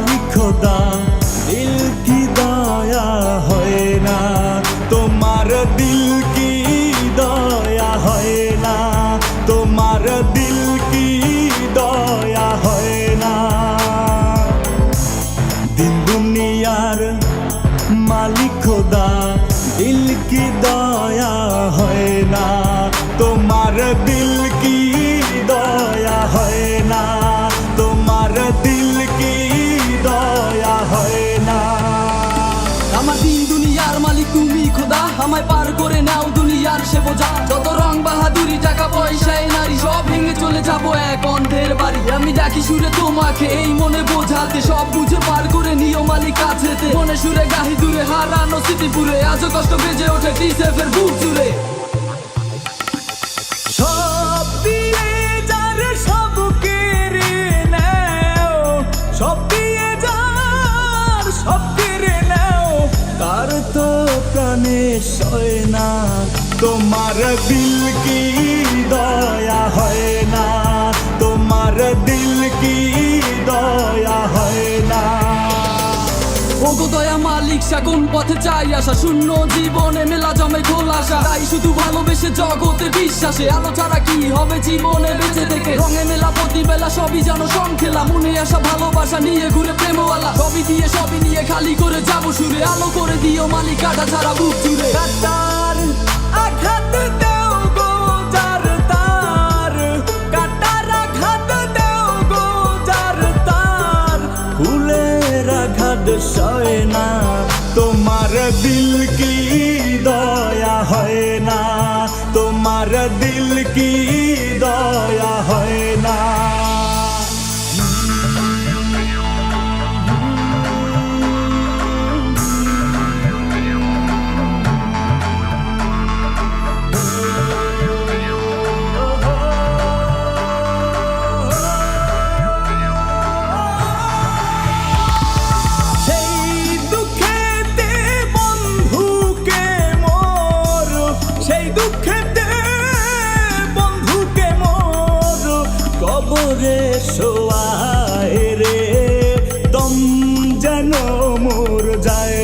মালিক খোদা দিল কি দয়া হয় না, তোমার দিল কি দয়া হয় না, তোমার দিল কি দয়া হয় না। দিন দুনিয়ার মালিক খোদা দিল কি দয়া হয় না, তোমার দিল কি দয়া হয় না, তোমার দিল কি দয়া হয় না। আমার দিন দুনিয়ার মালিক তুমি খোদা, আমায় পার করে নাও দুনিয়ার সে বোঝা। যত রং বাহাদুরি টাকা পয়সায় নারী সব ভেঙে চলে যাবো এক অন্ধের বাড়ি। আমি ডাকি সুরে তোমাকে এই মনে বোঝাতে, সব বুঝে পার করে নিও মালিক কাছেতে। মনে সুরে গাহি দূরে হারানো স্মৃতিপুরে, আজও কষ্ট বেজে ওঠে টিসেফের বুক জুড়ে। সব দিয়ে যার সব কেড়ে নাও, সব দিয়ে যার সব কেড়ে নাও, তার তো প্রাণে সয় না, তোমার দিল কি দয়া হয় না, তোমার দিল কি দয়া হয় না। ওগো দয়া মালিক কোন পথে চাই আসা, শূন্য জীবনে মেলা জমে খোলাসা। তাই শুধু ভালোবেসে জগতে বিশ্বাসে, আলো ছাড়া কি হবে জীবনে বেঁচে থেকে। রঙে মেলা প্রতিবেলা সবই যেন সংখেলা, মনে আসা ভালোবাসা নিয়ে ঘুরে প্রেমওয়ালা। সবই দিয়ে সবই নিয়ে খালি করে যাবো সুরে, আলো করে দিও মালিক কাটা ছাড়া বুক জুড়ে। কাটার আঘাত দাও গো যার তার, কাটার আঘাত দাও গো যার তার, ফুলের আঘাত সয় না, তোমার দিল কি দয়া হয় না, তোমার দিল কি দয়া হয় না। সেই দুঃখেতে বন্ধুকে মোর কবরে শোয়ায় রে, দম যেন মোর যায়